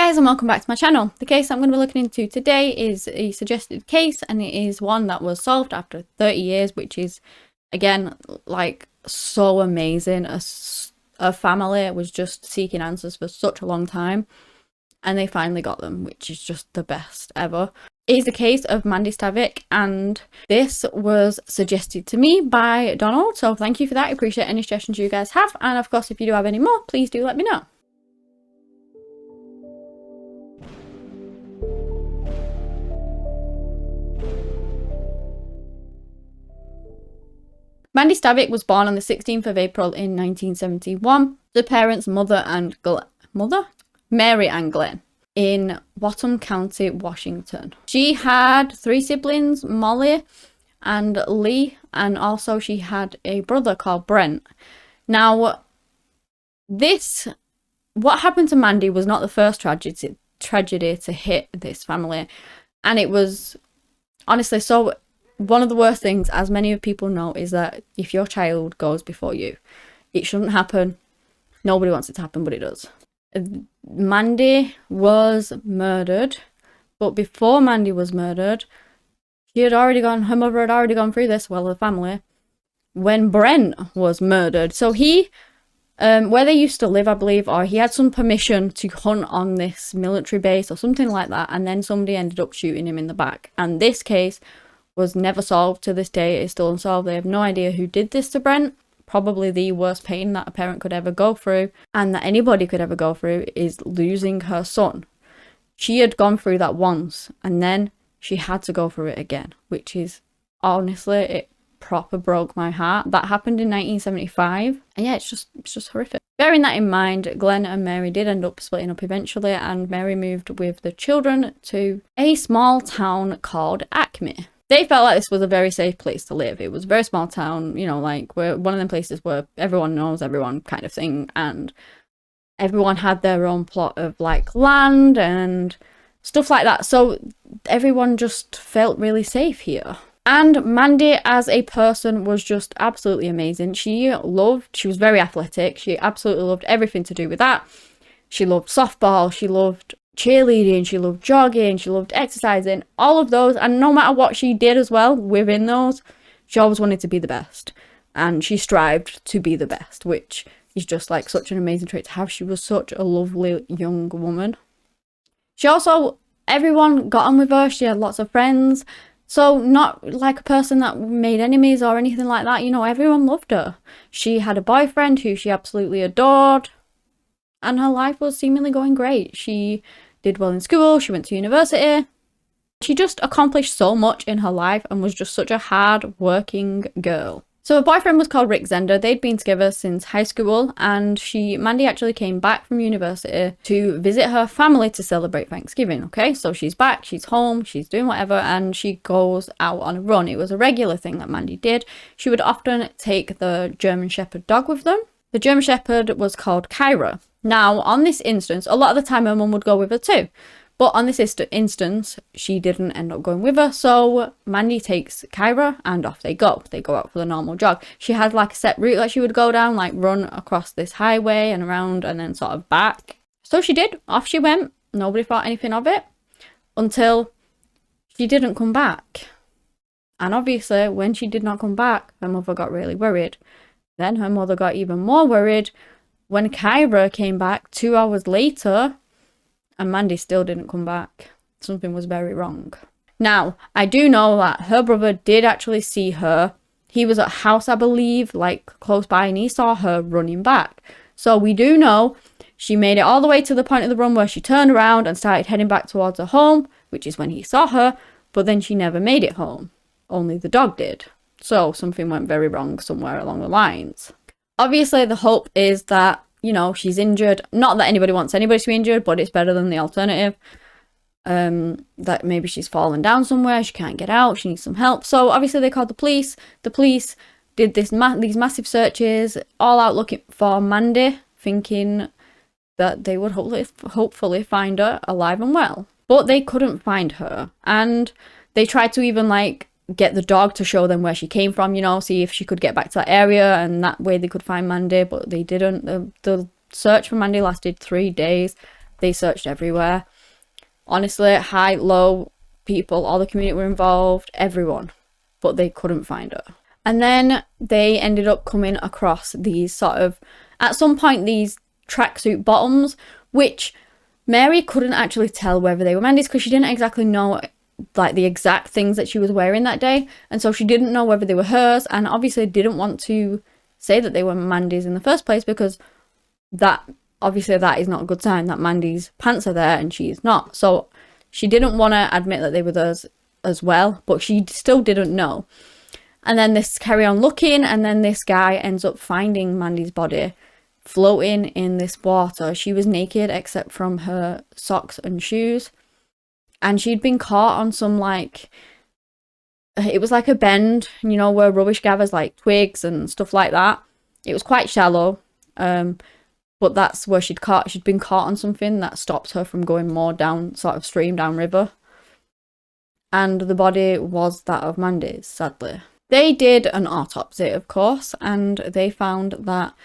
guys, and welcome back to my channel. The case I'm going to be looking into today is a suggested case, and it is one that was solved after 30 years, which is, again, like, so amazing. A family was just seeking answers for such a long time, and they finally got them, which is just the best ever. It is the case of Mandy Stavik, and this was suggested to me by Donald, so thank you for that. I appreciate any suggestions you guys have, and of course, if you do have any more, please do let me know. Mandy Stavik was born on the 16th of April in 1971. The parents, Mary and Glenn, in Whatcom County, Washington. She had 3 siblings, Molly and Lee, and also she had a brother called Brent. Now, what happened to Mandy was not the first tragedy to hit this family, and it was honestly so. One of the worst things, as many people know, is that if your child goes before you, it shouldn't happen. Nobody wants it to happen, but it does. Mandy was murdered, but before Mandy was murdered, her mother had already gone through this, well, the family, when Brent was murdered. So he, where they used to live, I believe, or he had some permission to hunt on this military base or something like that, and then somebody ended up shooting him in the back. And this case was never solved to this day. It's still unsolved. They have no idea who did this to Brent. Probably the worst pain that a parent could ever go through, and that anybody could ever go through, is losing her son. She had gone through that once, and then she had to go through it again, which is, honestly, it proper broke my heart. That happened in 1975, and yeah, it's just horrific. Bearing that in mind, Glenn and Mary did end up splitting up eventually, and Mary moved with the children to a small town called Acme. They felt like this was a very safe place to live. It was a very small town, you know, like one of them places where everyone knows everyone kind of thing, and everyone had their own plot of like land and stuff like that. So everyone just felt really safe here. And Mandy as a person was just absolutely amazing. She was very athletic. She absolutely loved everything to do with that. She loved softball. She loved cheerleading, she loved jogging, she loved exercising, all of those. And no matter what she did as well within those, she always wanted to be the best, and she strived to be the best, which is just like such an amazing trait to have. She was such a lovely young woman. She also, everyone got on with her. She had lots of friends, so not like a person that made enemies or anything like that. You know, everyone loved her. She had a boyfriend who she absolutely adored, and her life was seemingly going great. She did well in school, she went to university. She just accomplished so much in her life and was just such a hard-working girl. So her boyfriend was called Rick Zender. They'd been together since high school, and Mandy actually came back from university to visit her family to celebrate Thanksgiving, okay? So she's back, she's home, she's doing whatever, and she goes out on a run. It was a regular thing that Mandy did. She would often take the German Shepherd dog with them. The German Shepherd was called Kyra. Now, on this instance, a lot of the time her mum would go with her too. But on this instance, she didn't end up going with her. So Mandy takes Kyra and off they go. They go out for the normal jog. She had like a set route that she would go down, like run across this highway and around and then sort of back. So she did. Off she went. Nobody thought anything of it until she didn't come back. And obviously, when she did not come back, her mother got really worried. Then her mother got even more worried when Kyra came back 2 hours later, and Mandy still didn't come back. Something was very wrong. Now, I do know that her brother did actually see her. He was at a house, I believe, like close by, and he saw her running back. So we do know she made it all the way to the point of the run where she turned around and started heading back towards her home, which is when he saw her, but then she never made it home. Only the dog did. So something went very wrong somewhere along the lines. Obviously, the hope is that, you know, she's injured. Not that anybody wants anybody to be injured, but it's better than the alternative. That maybe she's fallen down somewhere, she can't get out, she needs some help. So obviously they called the police. The police did these massive searches, all out looking for Mandy, thinking that they would hopefully find her alive and well. But they couldn't find her. And they tried to even like get the dog to show them where she came from, you know, see if she could get back to that area, and that way they could find Mandy, but they didn't. The search for Mandy lasted 3 days, They searched everywhere. Honestly, high, low, people, all the community were involved, everyone. But they couldn't find her. And then they ended up coming across these sort of, at some point, these tracksuit bottoms, which Mary couldn't actually tell whether they were Mandy's because she didn't exactly know like the exact things that she was wearing that day, and so she didn't know whether they were hers, and obviously didn't want to say that they were Mandy's in the first place, because that obviously that is not a good sign that Mandy's pants are there and she's not. So she didn't want to admit that they were theirs as well, but she still didn't know. And then this carry on looking, and then this guy ends up finding Mandy's body floating in this water. She was naked except from her socks and shoes, and she'd been caught on some, like, it was like a bend, you know, where rubbish gathers like twigs and stuff like that. It was quite shallow, but that's where she'd been caught on something that stopped her from going more down, sort of stream, down river. And the body was that of Mandy's, sadly. They did an autopsy, of course, and they found that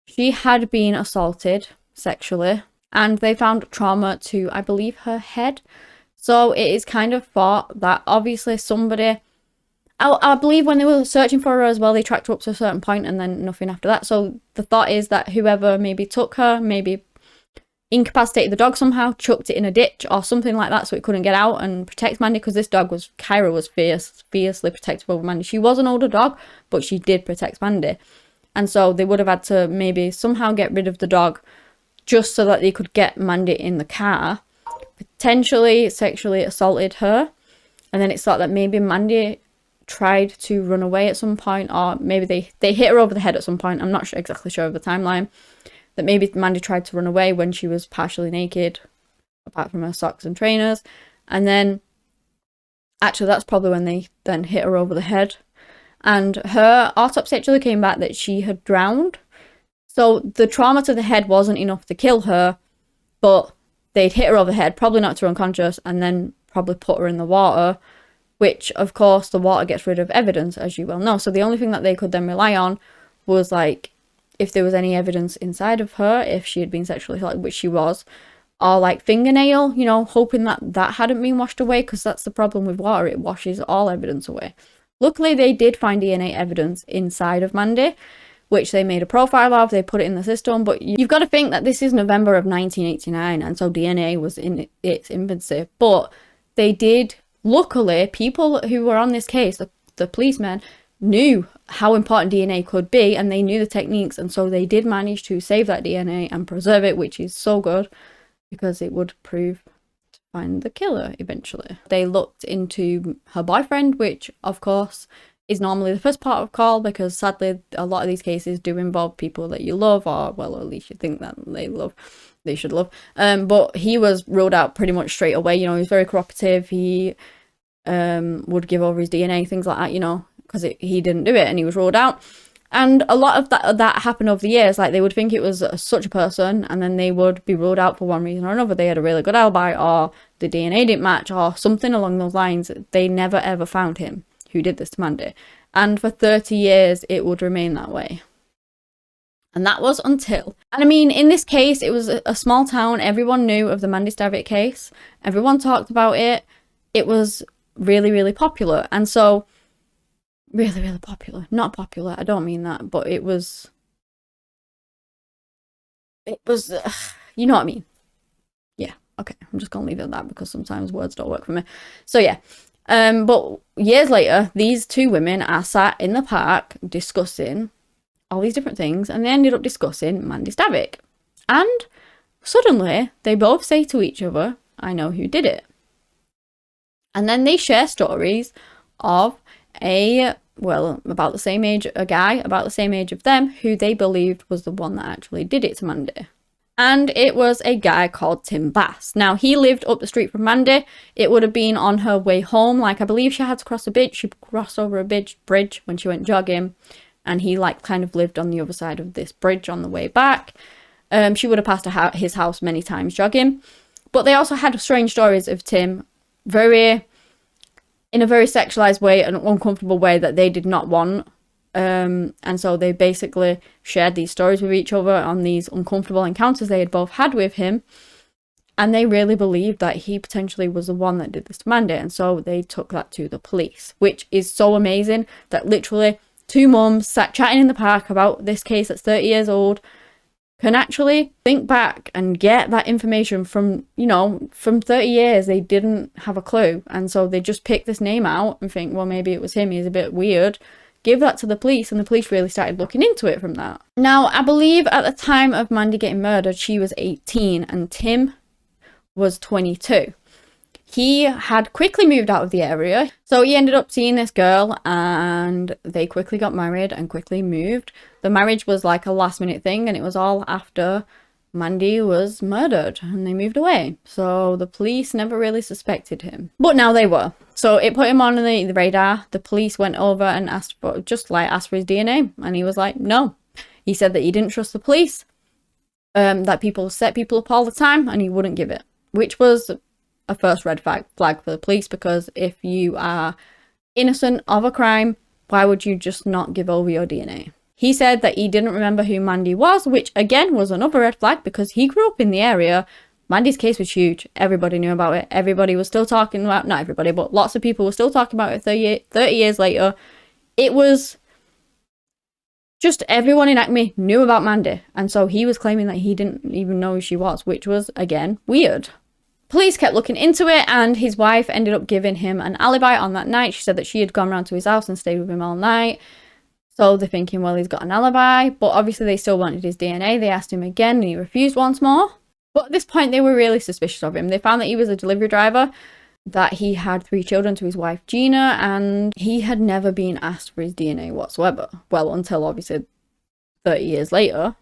she had been assaulted sexually, and they found trauma to, I believe, her head. So it is kind of thought that obviously somebody, I believe when they were searching for her as well, they tracked her up to a certain point and then nothing after that. So the thought is that whoever maybe took her, maybe incapacitated the dog somehow, chucked it in a ditch or something like that so it couldn't get out and protect Mandy, because this dog was, Kyra was fiercely protective over Mandy. She was an older dog, but she did protect Mandy. And so they would have had to maybe somehow get rid of the dog just so that they could get Mandy in the car, potentially sexually assaulted her. And then it's thought that maybe Mandy tried to run away at some point, or maybe they hit her over the head at some point. I'm not exactly sure of the timeline. That maybe Mandy tried to run away when she was partially naked, apart from her socks and trainers. And then, actually, that's probably when they then hit her over the head. And her autopsy actually came back that she had drowned. So the trauma to the head wasn't enough to kill her, but they'd hit her over the head, probably knocked her unconscious, and then probably put her in the water, which, of course, the water gets rid of evidence, as you well know. So the only thing that they could then rely on was, like, if there was any evidence inside of her, if she had been sexually assaulted, which she was, or like fingernail, you know, hoping that that hadn't been washed away, because that's the problem with water, it washes all evidence away. Luckily, they did find DNA evidence inside of Mandy, which they made a profile of, they put it in the system, but you've got to think that this is November of 1989, and so DNA was in its infancy, but they did, luckily, people who were on this case, the policemen, knew how important DNA could be, and they knew the techniques, and so they did manage to save that DNA and preserve it, which is so good, because it would prove to find the killer eventually. They looked into her boyfriend, which of course is normally the first part of call, because sadly a lot of these cases do involve people that you love, or well, at least you think that they should love, but he was ruled out pretty much straight away. You know, he was very cooperative, he would give over his DNA, things like that, you know, because he didn't do it and he was ruled out. And a lot of that happened over the years. Like, they would think it was such a person, and then they would be ruled out for one reason or another. They had a really good alibi, or the DNA didn't match, or something along those lines. They never ever found him who did this to Mandy, and for 30 years it would remain that way. And that was until, and I mean, in this case, it was a small town. Everyone knew of the Mandy Stavik case, everyone talked about it. It was really, really popular, and so really, really popular. Not popular, I don't mean that, but it was, you know what I mean. Yeah, okay, I'm just gonna leave it at that, because sometimes words don't work for me. So yeah, but years later, these two women are sat in the park discussing all these different things, and they ended up discussing Mandy Stavik. And suddenly, they both say to each other, I know who did it. And then they share stories of about the same age, a guy about the same age of them, who they believed was the one that actually did it to Mandy. And it was a guy called Tim Bass. Now, he lived up the street from Mandy. It would have been on her way home. Like, I believe she had to cross a bridge. She crossed over a bridge when she went jogging. And he, like, kind of lived on the other side of this bridge on the way back. She would have passed his house many times jogging. But they also had strange stories of Tim, in a very sexualized way, an uncomfortable way that they did not want. And so they basically shared these stories with each other on these uncomfortable encounters they had both had with him. And they really believed that he potentially was the one that did this to Mandy. And so they took that to the police, which is so amazing that literally 2 mums sat chatting in the park about this case that's 30 years old can actually think back and get that information from, you know, from 30 years. They didn't have a clue. And so they just picked this name out and think, well, maybe it was him. He's a bit weird. Give that to the police, and the police really started looking into it from that. Now, I believe at the time of Mandy getting murdered, she was 18 and Tim was 22. He had quickly moved out of the area, so he ended up seeing this girl and they quickly got married and quickly moved. The marriage was like a last minute thing, and it was all after Mandy was murdered and they moved away. So the police never really suspected him, but now they were. So it put him on the radar. The police went over and asked for his DNA, and he was like, no. He said that he didn't trust the police, that people set people up all the time, and he wouldn't give it, which was a first red flag for the police, because if you are innocent of a crime, why would you just not give over your DNA? He said that he didn't remember who Mandy was, which again was another red flag because he grew up in the area. Mandy's case was huge. Everybody knew about it. Everybody was still talking about, not everybody, but lots of people were still talking about it 30 years later. It was just everyone in Acme knew about Mandy. And so he was claiming that he didn't even know who she was, which was, again, weird. Police kept looking into it, and his wife ended up giving him an alibi on that night. She said that she had gone round to his house and stayed with him all night. So they're thinking, well, he's got an alibi, but obviously they still wanted his DNA. They asked him again and he refused once more. But at this point, they were really suspicious of him. They found that he was a delivery driver, that he had 3 children to his wife, Gina, and he had never been asked for his DNA whatsoever. Well, until obviously 30 years later.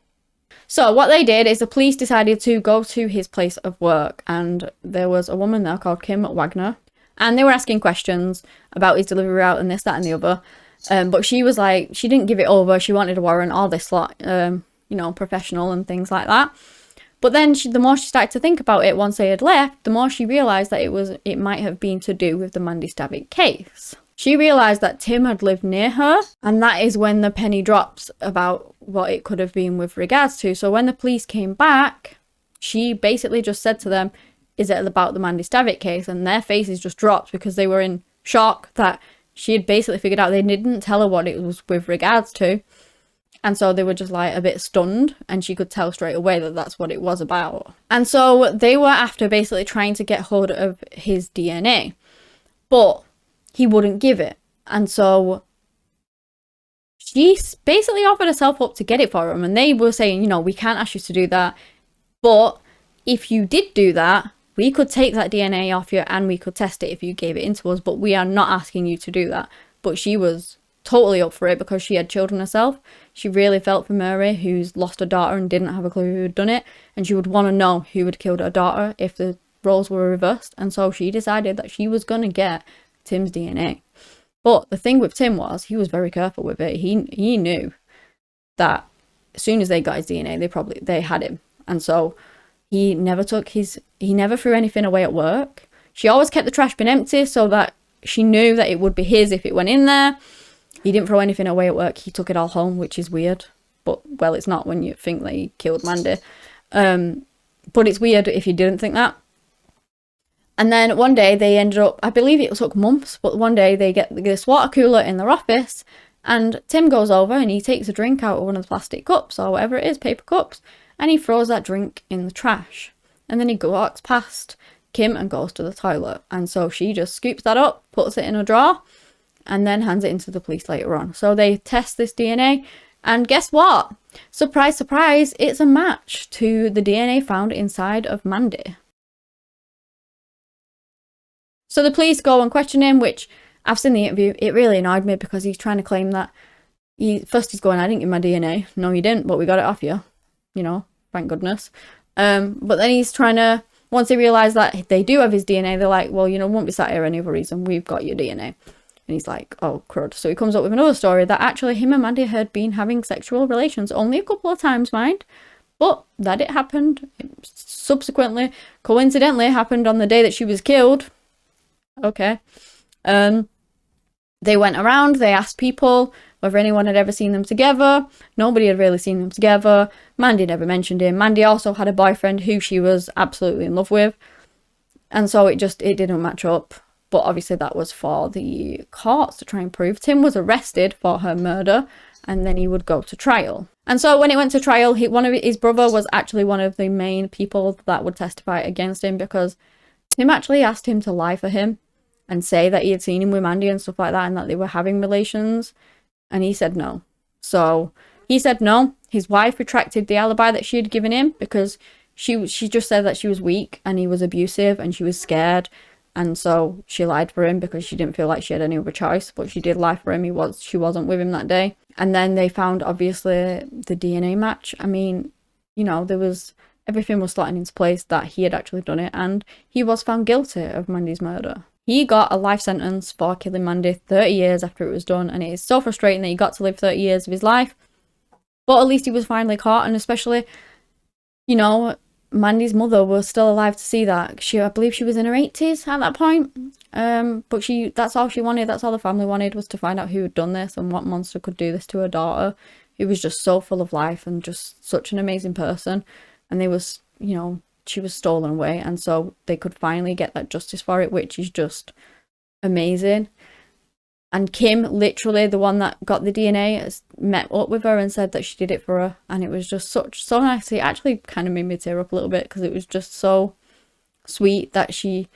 So what they did is the police decided to go to his place of work, and there was a woman there called Kim Wagner, and they were asking questions about his delivery route and this, that, and the other. But she was like, she didn't give it over. She wanted a warrant, all this lot, you know, professional and things like that. But then the more she started to think about it once they had left, the more she realised that it might have been to do with the Mandy Stavik case. She realised that Tim had lived near her, and that is when the penny drops about what it could have been with regards to. So when the police came back, she basically just said to them, is it about the Mandy Stavik case? And their faces just dropped because they were in shock that she had basically figured out. They didn't tell her what it was with regards to. And so they were just like a bit stunned, and she could tell straight away that that's what it was about. And so they were after basically trying to get hold of his DNA, but he wouldn't give it. And so she basically offered herself up to get it for him. And they were saying, you know, we can't ask you to do that, but if you did do that, we could take that DNA off you and we could test it if you gave it into us, but we are not asking you to do that. But she was totally up for it because she had children herself. She really felt for Mary, who's lost her daughter and didn't have a clue who had done it, and she would want to know who had killed her daughter if the roles were reversed. And so she decided that she was going to get Tim's DNA. But the thing with Tim was he was very careful with it. He knew that as soon as they got his DNA, they had him. And so he never threw anything away at work. She always kept the trash bin empty so that she knew that it would be his if it went in there. He didn't throw anything away at work. He took it all home, which is weird. But, well, it's not when you think that he killed Mandy. But it's weird if you didn't think that. And then one day they ended up, I believe it took months, but one day they get this water cooler in their office, and Tim goes over and he takes a drink out of one of the plastic cups or whatever it is, paper cups, and he throws that drink in the trash. And then he walks past Kim and goes to the toilet. And so she just scoops that up, puts it in a drawer, and then hands it into the police later on. So they test this DNA, and guess what? Surprise, surprise, it's a match to the DNA found inside of Mandy. So the police go and question him, which I've seen the interview. It really annoyed me because he's trying to claim that he's going, I didn't give my DNA. No, you didn't, but we got it off you. You know, thank goodness. But then he's trying to, once they realise that they do have his DNA, they're like, well, you know, won't be sat here any other reason. We've got your DNA. And he's like, oh, crud. So he comes up with another story that actually him and Mandy had been having sexual relations only a couple of times, mind. But that it happened. It subsequently, coincidentally, happened on the day that she was killed. Okay. They went around, they asked people whether anyone had ever seen them together. Nobody had really seen them together. Mandy never mentioned him. Mandy also had a boyfriend who she was absolutely in love with. And so it didn't match up. But obviously that was for the courts to try and prove. Tim was arrested for her murder, and then he would go to trial. And so when it went to trial, his brother was actually one of the main people that would testify against him, because Tim actually asked him to lie for him and say that he had seen him with Mandy and stuff like that, and that they were having relations, and he said no. So he said no. His wife retracted the alibi that she had given him, because she just said that she was weak and he was abusive and she was scared, and so she lied for him because she didn't feel like she had any other choice. But she did lie for him. She wasn't with him that day. And then they found, obviously, the DNA match. I mean, you know, everything was slotting into place that he had actually done it, and he was found guilty of Mandy's murder. He got a life sentence for killing Mandy 30 years after it was done, and it is so frustrating that he got to live 30 years of his life. But at least he was finally caught, and especially, you know, Mandy's mother was still alive to see that. I believe she was in her 80s at that point. But that's all she wanted. That's all the family wanted, was to find out who had done this and what monster could do this to her daughter, who was just so full of life and just such an amazing person. And she was stolen away, and so they could finally get that justice for it, which is just amazing. And Kim, literally the one that got the DNA, has met up with her and said that she did it for her, and it was just so nice. It actually kind of made me tear up a little bit, because it was just so sweet that she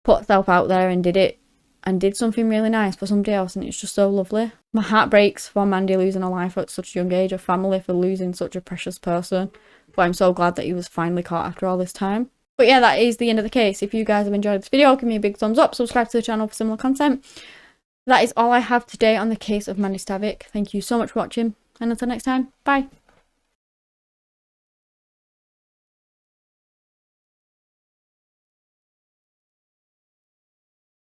put herself out there and did it, and did something really nice for somebody else, and it's just so lovely. My heart breaks for Mandy losing her life at such a young age, her family for losing such a precious person. But I'm so glad that he was finally caught after all this time. But yeah, that is the end of the case. If you guys have enjoyed this video, give me a big thumbs up, subscribe to the channel for similar content. That is all I have today on the case of Mandy Stavik. Thank you so much for watching, and until next time, bye.